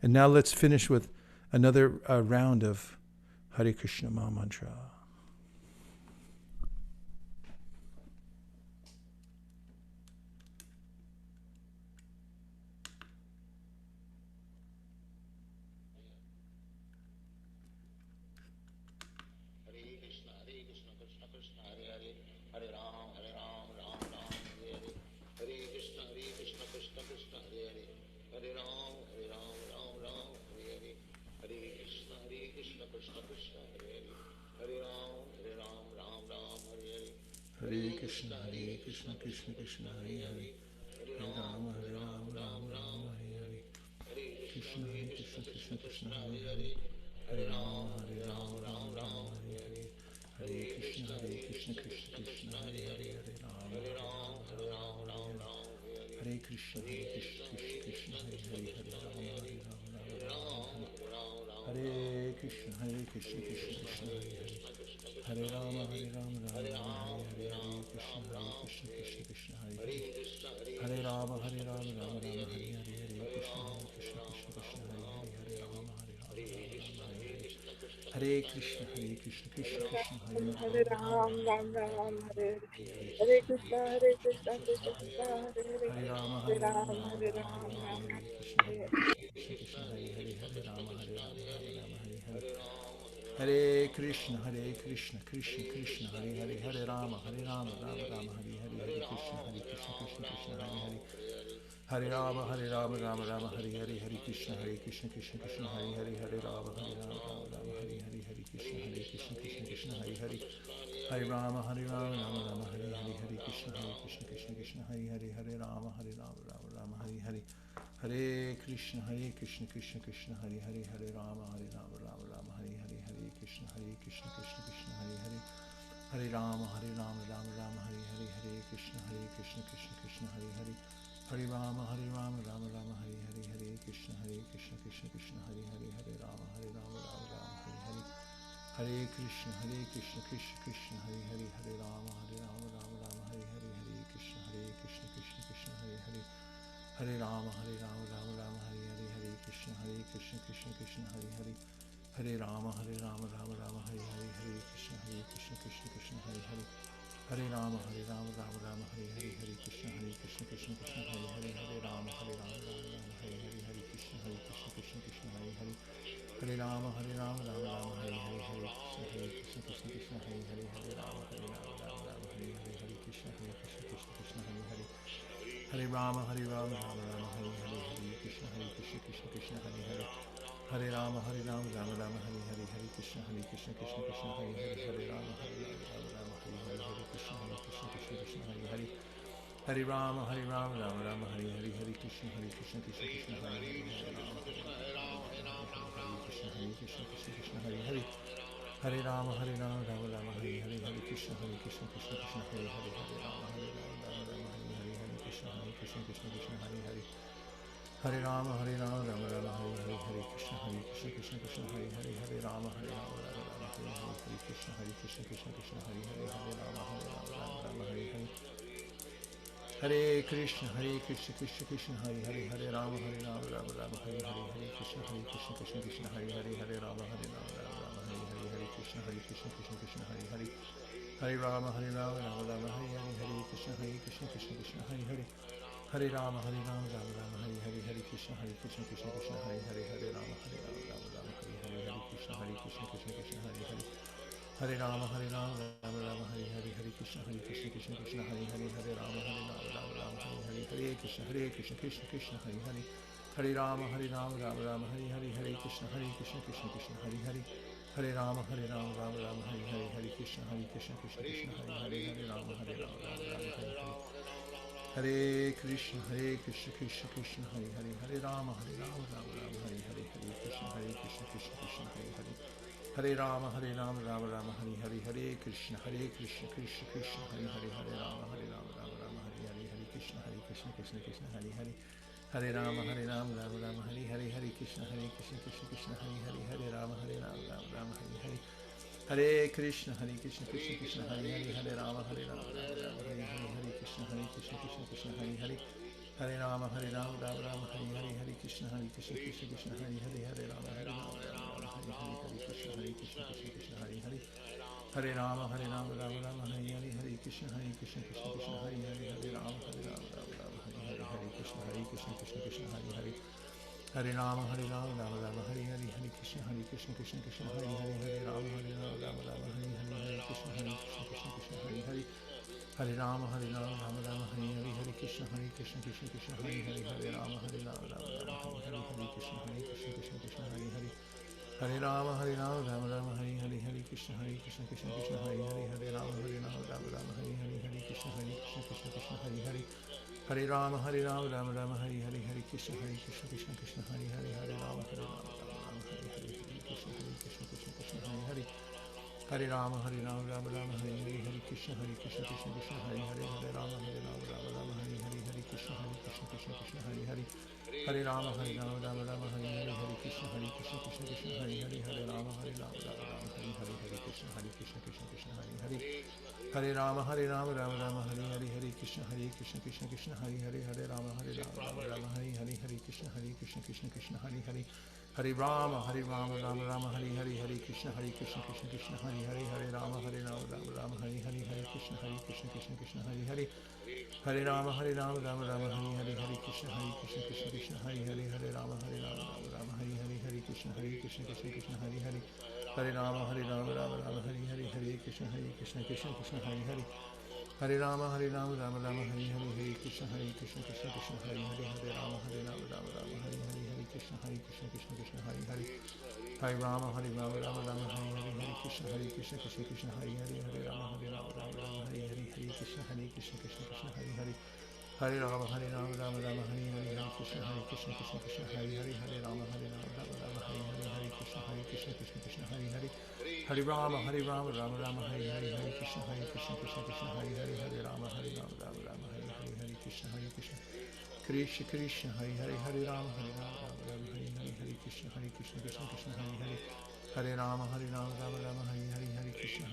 And now let's finish with another round of Hare Krishna Maha Mantra. Hare Krishna, Krishna Krishna, Hare Hare, Hare Rama, Rama Rama, Hare Hare. Krishna, Krishna Krishna, Hare Hare, Hare Rama, Rama Rama, Hare Hare. Hare Krishna, Krishna Krishna, Hare Hare, Hare Rama, Rama. Hare Krishna, Krishna, Hare Hare, Hare Rama, Hare Krishna, Krishna Krishna, Hare Hare. Hare Rama, Rama Rama, Hare Hare. Krishna, Krishna, Hare Hare. Hare Rama, Rama Rama, Hare Hare. Hare Krishna, Krishna, Hare Hare. Hare Rama, Rama, Hare Hare. Hare Krishna, Krishna, Hare Hare Rama, Ram, Ram Ram, Hare Hare Hare Krishna, Hare Krishna, Krishna Krishna, Hare Hare Hare Rama, Hare Hare Ram, Rama, Hare Rama Ram, Rama, Ram Ram, Hare Krishna, Hare Krishna, Hare Hare, Hare Rama, Hare Rama, Hare Hare. Hare Krishna, Krishna, Hare Hare, Hare Rama, Rama Rama, Hare Hare. Hare Krishna, Krishna, Hare Hare. Hare Rama Rama Rama Hare Hare, Hare Krishna Krishna Krishna Hare Hare, Hare Rama Rama Rama Hare Hare, Hare Krishna Krishna Krishna Hare Hare, Hare Rama Rama Rama Hare Hare, Hare Krishna Krishna Krishna Hare Hare, Hare Rama Rama Rama Hare Hare, Hare Krishna Krishna Krishna Hare Hare, Hare Rama Rama Rama Hare Hare, Hare Krishna Krishna Krishna Hare Hare, Hare Rama Rama Rama Hare Hare, Hare Krishna Krishna Krishna Hare Hare, Hare Rama Rama Rama Hare Hare, Hare Krishna Krishna Krishna Hare Hare, Hare Rama Rama Rama Hare Hare, Hare Krishna Krishna Krishna Hare Hare, Hare Rama Rama Hare Hare, Hare Krishna Krishna Krishna Hare Hare, Hare Rama Rama Hare Hare, Hare Krishna Krishna Krishna Hare Hare, Hare Rama Rama Hare Hare, Hare Krishna Krishna Krishna Hare Hare, Hare Rama Rama Hare Hare, Hare Krishna Krishna Krishna Hare Hare, Hare Rama Rama Hare Hare, Hare Krishna Krishna Krishna Hare Hare, Hare Rama Rama Hare Hare, Hare Krishna Krishna Hare Hare, Hare Rama Rama Hare Hare, Hare Krishna Krishna Hare Hare, Hare Rama Rama Hare Hare, Hare Krishna Krishna Hare Hare, Hare Rama Rama Hare Hare, Hare Krishna Krishna Hare Hare, Hare Rama Rama Hare Hare, Hare Krishna Krishna Hare Hare, Hare Rama Rama Hare Hare, Hare Krishna Krishna Hare Hare, Hare Rama Hare Krishna Hare Hare, Hare Rama Rama Hare Hare, Hare Krishna Krishna Hare Hare, Hare Rama Rama Hare Hare, Hare Krishna Krishna Hare Hare, Hare Rama Rama Hare Hare, Hare Krishna Krishna Hare Hare, Hare Rama Rama Hare Hare, Hare Krishna Krishna Hare Hare, Hare Rama Rama Hare Hare, Hare Krishna Krishna Hare Hare, Hare Rama Rama Hare Hare, Hare Krishna Krishna Hare Hare, Hare Rama Rama Hare Hare, Hare Krishna Krishna Hare Hare, Hare Rama Rama Hare Hare, Hare Krishna Krishna Hare Hare, Hare Rama Rama Hare Hare, Hare Krishna Krishna Hare Hare, Hare Rama Rama Hare Hare, Hare Krishna Krishna Hare Hare, Hare Rama Rama Hare Hare, Hare Krishna Krishna Hare Hare, Hare Rama Rama Hare Hare, Hare Krishna Krishna Hare Hare, Hare Rama Rama Hare Hare, Hare Krishna Krishna Hare Hare, Hare Rama Rama Hare Hare, Hare Krishna Krishna Hare Hare, Hare Rama Rama Hare Hare, Hare Krishna Krishna Hare Hare, Hare Rama Rama Hare Hare, Hare Krishna Krishna Hare Hare, Hare Rama Rama Hare Hare, Hare Krishna Krishna Hare Hare, Hare Rama Rama Hare Hare, Hare Krishna Krishna Hare Hare, Hare Rama Rama Hare Hare, Hare Krishna Krishna Hare Hare, Hare Rama Rama Hare Hare, Hare Krishna Krishna Hare Hare, Hare Rama Rama Hare Hare, Hare Krishna Krishna Hare Hare, Hare Rama Rama Hare Hare, Hare Krishna Krishna Hare Hare, Hare Rama Rama Hare Hare, Hare Krishna Krishna Hare Hare, Hare Rama Rama Hare Hare, Hare Krishna Krishna Hare Hare, Hare Rama Rama Hare Hare, Hare Krishna Krishna Hare Hare, Hare Rama Rama Hare Hare, Hare Krishna Krishna Hare Hare, Hare Rama Rama Hare Hare, Hare Krishna Krishna Hare Hare, Hare Rama Rama Hare Hare, Hare Krishna Krishna Hare Hare, Hare Rama Rama Hare Hare, Hare Krishna Krishna Hare Hare, Hare Rama Rama Hare Hare, Hare Krishna Krishna Hare Hare, Hare Rama Rama Hare Hare, Hare Krishna Krishna Hare Hare, Hare Rama Rama Hare Hare, Hare Krishna Krishna Hare Hare, Hare Rama Rama Hare Hare, Hare Krishna Krishna Hare Hare, Hare Rama Rama Hare Hare, Hare Krishna Krishna Hare Hare, Hare Rama Rama Hare Hare, Hare Krishna Krishna Hare Hare, Hare Rama Rama Hare Hare, Hare Krishna Krishna Hare Hare, Hare Rama Rama Hare Hare, Hare Krishna Krishna Hare Hare, Hare Rama Rama Hare Hare, Hare Krishna Krishna Hare Hare, Hare Rama Rama Hare Hare, Hare Krishna Krishna Hare Hare, Hare Rama Rama Hare Hare, Hare Krishna Krishna Hare Hare, Hare Rama Rama Hare Hare, Hare Krishna Krishna Hare Hare, Hare Rama Rama Hare Hare, Hare Krishna Krishna Hare Hare, Hare Rama Rama Hare Hare, Hare Krishna Krishna Hare Hare, Hare Rama Rama Hare Hare, Hare Krishna Krishna Hare Hare, Hare Rama Rama Hare Hare, Hare Krishna Krishna, Hare Krishna, Krishna Krishna, Hare Hare, Hare Rama, Rama Rama, Hare Hare, Hare Krishna, Krishna Krishna, Hare Hare, Hare Rama, Rama Rama, Hare Hare, Hare Krishna, Krishna Krishna, Hare Hare, Hare Rama, Rama Rama, Hare Hare, Hare Krishna, Krishna Krishna, Hare Hare, Hare Rama, Rama Rama, Hare Hare, Hare Krishna, Krishna Krishna, Hare Hare, Hare Rama, Rama Rama, Hare Hare, Hare Krishna, Krishna Krishna, Hare Hare, Hare Rama, Rama Rama, Hare Hare, Hare Krishna, Krishna, Hare Hare, Hare Rama, Rama Rama, Hare Hare, Hare Krishna, Krishna Krishna, Hare Hare, Hare Rama, Rama Rama, Hare Hare, Hare Krishna, Krishna, Hare Hare, Hare Rama, Rama Rama, Hare Hare, Hare Krishna,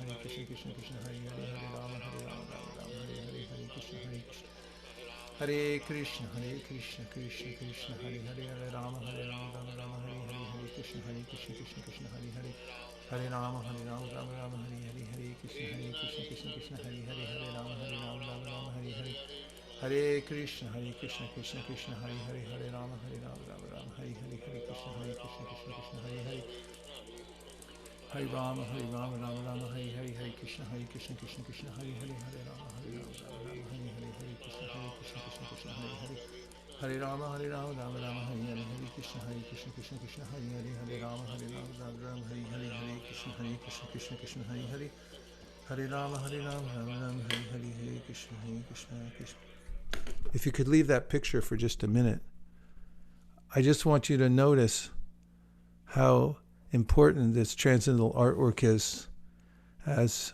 Krishna, Hare Hare, Hare Rama, Rama Rama, Hare Hare, Hare Krishna, Hare Krishna, Krishna Krishna, Hare Hare, Hare Rama, Rama Rama, Hare Hare, Hare Krishna, Krishna, Hare Hare, Hare Rama, Rama Rama, Hare Hare, Hare Krishna, Krishna, Hare Hare, Hare Rama, Rama Rama, Hare Hare, Hare Krishna, Krishna Krishna, Hare Hare, Hare Rama, Rama Rama, Hare Hare, Hare Krishna, Krishna, Hare Hare, Hare Rama, Rama Rama, Hare Hare, Hare Krishna, Krishna, Hare Hare, Hare Rama, Rama Rama, Hare Hare, Hare Krishna, Krishna, Hare Hare, Hare Rama, Rama Rama, Hare Hare, Hare Krishna, Krishna, Hare Hare, Hare Rama, Rama Rama, Hare Hare, Hare Krishna, Krishna, Hare Hare, Hare Rama, Rama Rama, Hare Hare, Hare Krishna, Krishna. If you could leave that picture for just a minute, I just want you to notice how important this transcendental artwork is, as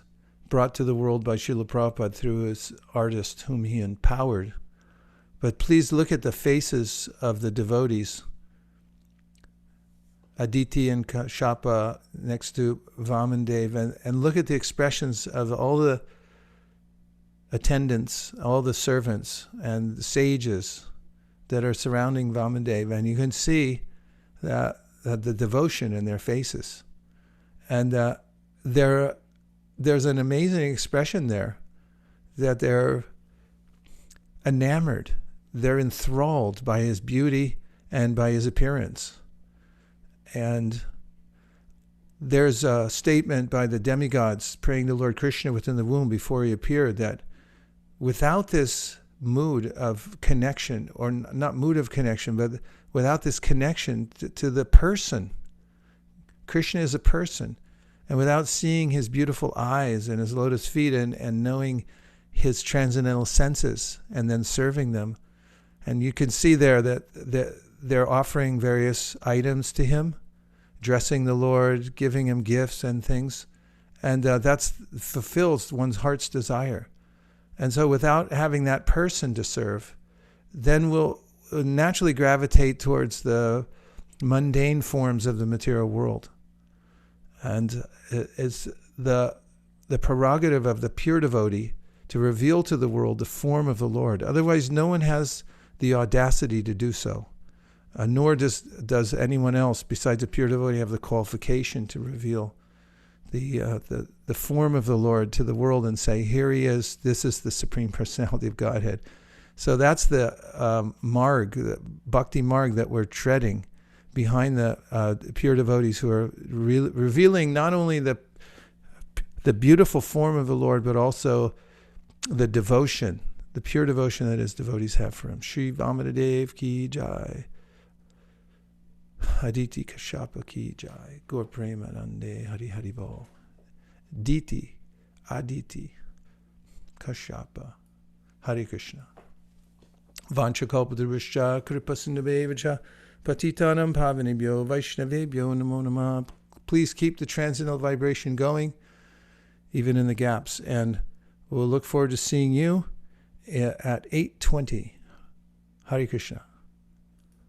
brought to the world by Srila Prabhupada through his artist whom he empowered. But please look at the faces of the devotees. Aditi and Japa next to Vamandev, and look at the expressions of all the attendants, all the servants and the sages that are surrounding Vamandev, and you can see that the devotion in their faces. And there's an amazing expression there, that they're enamored, they're enthralled by his beauty and by his appearance. And there's a statement by the demigods praying to Lord Krishna within the womb before he appeared, that without this mood of connection, or not mood of connection, but without this connection to the person, Krishna is a person, and without seeing his beautiful eyes and his lotus feet and knowing his transcendental senses and then serving them, and you can see there that they're offering various items to him, dressing the Lord, giving him gifts and things, and that fulfills one's heart's desire. And so without having that person to serve, then we'll naturally gravitate towards the mundane forms of the material world. And it's the prerogative of the pure devotee to reveal to the world the form of the Lord. Otherwise, no one has the audacity to do so, nor does anyone else besides a pure devotee have the qualification to reveal the form of the Lord to the world and say, here he is, this is the Supreme Personality of Godhead. So that's the marg, the bhakti marg that we're treading behind the pure devotees who are revealing not only the beautiful form of the Lord, but also the devotion, the pure devotion that his devotees have for him. Shri Vamanadev ki jai. Aditi Kashyapa ki jai. Gaur Premanande Hari Hari Bol. Diti Aditi Kashyapa. Hare Krishna. Vanchakalpadurvishya Kripasindavevacha Patitanam Pavanebhyo Vaishnavebhyo Namo Namah. Please keep the transcendental vibration going, even in the gaps. And we'll look forward to seeing you at 8:20. Hare Krishna.